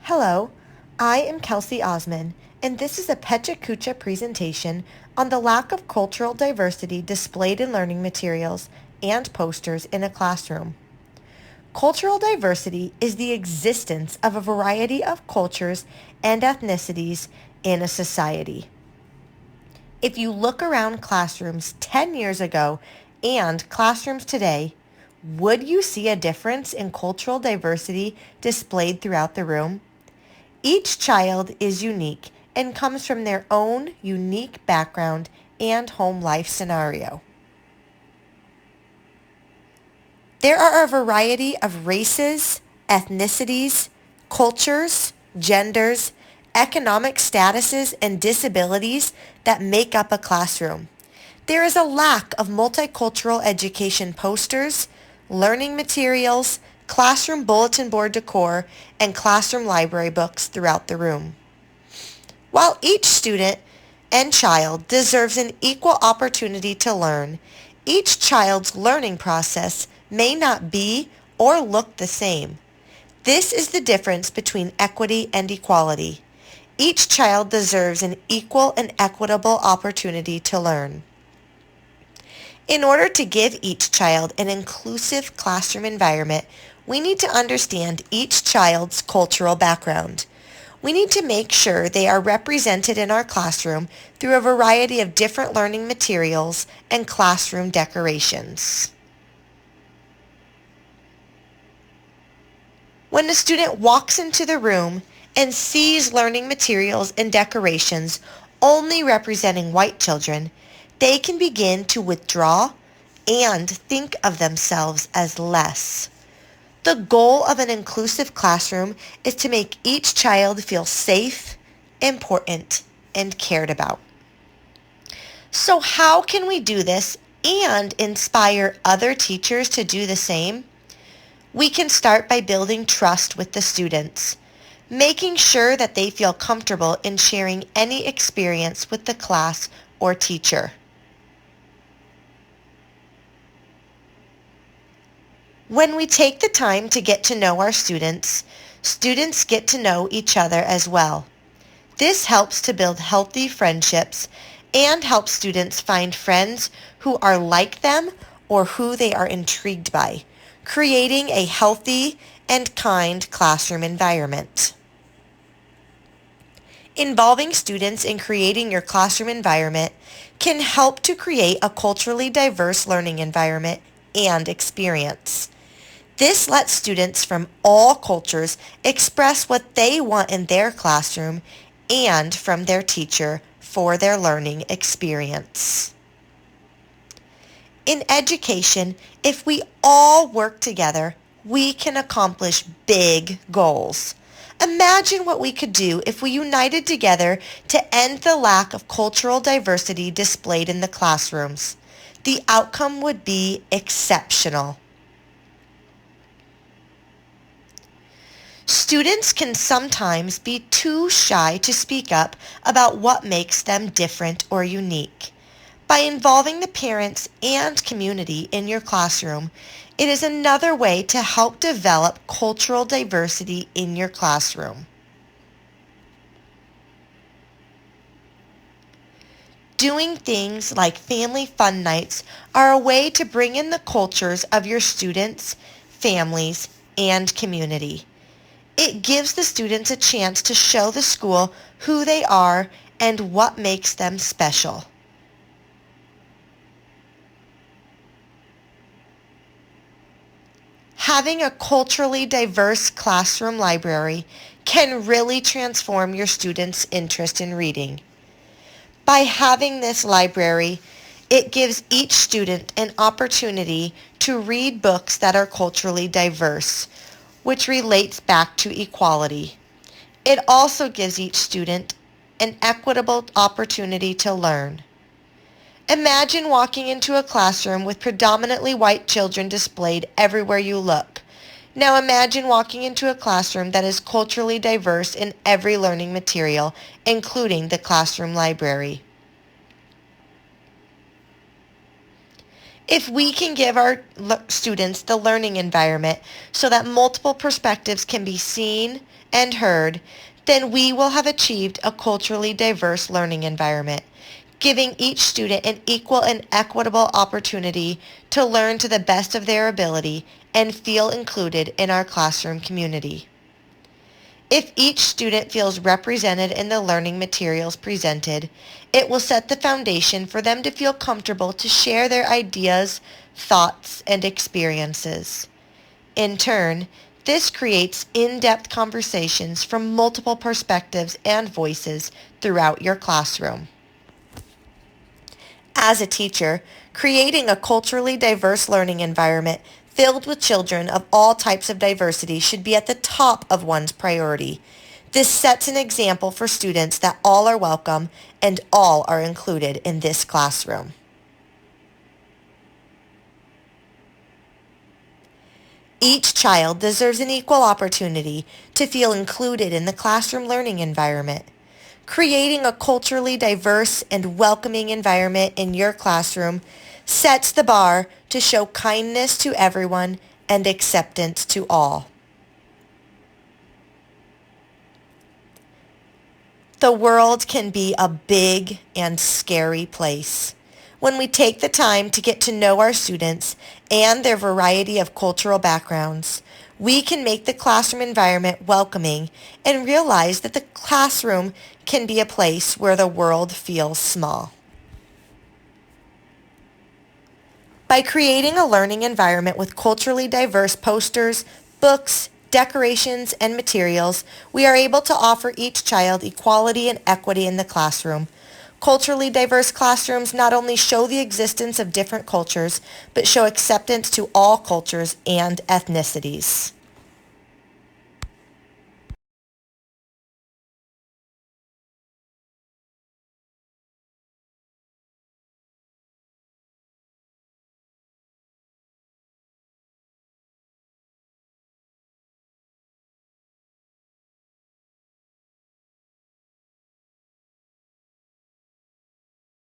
Hello, I am Kelsey Osman, and this is a Pecha Kucha presentation on the lack of cultural diversity displayed in learning materials and posters in a classroom. Cultural diversity is the existence of a variety of cultures and ethnicities in a society. If you look around classrooms 10 years ago and classrooms today, would you see a difference in cultural diversity displayed throughout the room? Each child is unique and comes from their own unique background and home life scenario. There are a variety of races, ethnicities, cultures, genders, economic statuses, and disabilities that make up a classroom. There is a lack of multicultural education posters, learning materials, classroom bulletin board decor, and classroom library books throughout the room. While each student and child deserves an equal opportunity to learn, each child's learning process may not be or look the same. This is the difference between equity and equality. Each child deserves an equal and equitable opportunity to learn. In order to give each child an inclusive classroom environment, we need to understand each child's cultural background. We need to make sure they are represented in our classroom through a variety of different learning materials and classroom decorations. When a student walks into the room and sees learning materials and decorations only representing white children, they can begin to withdraw and think of themselves as less. The goal of an inclusive classroom is to make each child feel safe, important, and cared about. So how can we do this and inspire other teachers to do the same? We can start by building trust with the students, making sure that they feel comfortable in sharing any experience with the class or teacher. When we take the time to get to know our students, students get to know each other as well. This helps to build healthy friendships and helps students find friends who are like them or who they are intrigued by, creating a healthy and kind classroom environment. Involving students in creating your classroom environment can help to create a culturally diverse learning environment and experience. This lets students from all cultures express what they want in their classroom and from their teacher for their learning experience. In education, if we all work together, we can accomplish big goals. Imagine what we could do if we united together to end the lack of cultural diversity displayed in the classrooms. The outcome would be exceptional. Students can sometimes be too shy to speak up about what makes them different or unique. By involving the parents and community in your classroom, it is another way to help develop cultural diversity in your classroom. Doing things like family fun nights are a way to bring in the cultures of your students, families, and community. It gives the students a chance to show the school who they are and what makes them special. Having a culturally diverse classroom library can really transform your students' interest in reading. By having this library, it gives each student an opportunity to read books that are culturally diverse, which relates back to equality. It also gives each student an equitable opportunity to learn. Imagine walking into a classroom with predominantly white children displayed everywhere you look. Now imagine walking into a classroom that is culturally diverse in every learning material, including the classroom library. If we can give our students the learning environment so that multiple perspectives can be seen and heard, then we will have achieved a culturally diverse learning environment, giving each student an equal and equitable opportunity to learn to the best of their ability and feel included in our classroom community. If each student feels represented in the learning materials presented, it will set the foundation for them to feel comfortable to share their ideas, thoughts, and experiences. In turn, this creates in-depth conversations from multiple perspectives and voices throughout your classroom. As a teacher, creating a culturally diverse learning environment filled with children of all types of diversity should be at the top of one's priority. This sets an example for students that all are welcome and all are included in this classroom. Each child deserves an equal opportunity to feel included in the classroom learning environment. Creating a culturally diverse and welcoming environment in your classroom sets the bar to show kindness to everyone and acceptance to all. The world can be a big and scary place. When we take the time to get to know our students and their variety of cultural backgrounds, we can make the classroom environment welcoming and realize that the classroom can be a place where the world feels small. By creating a learning environment with culturally diverse posters, books, decorations, and materials, we are able to offer each child equality and equity in the classroom. Culturally diverse classrooms not only show the existence of different cultures, but show acceptance to all cultures and ethnicities.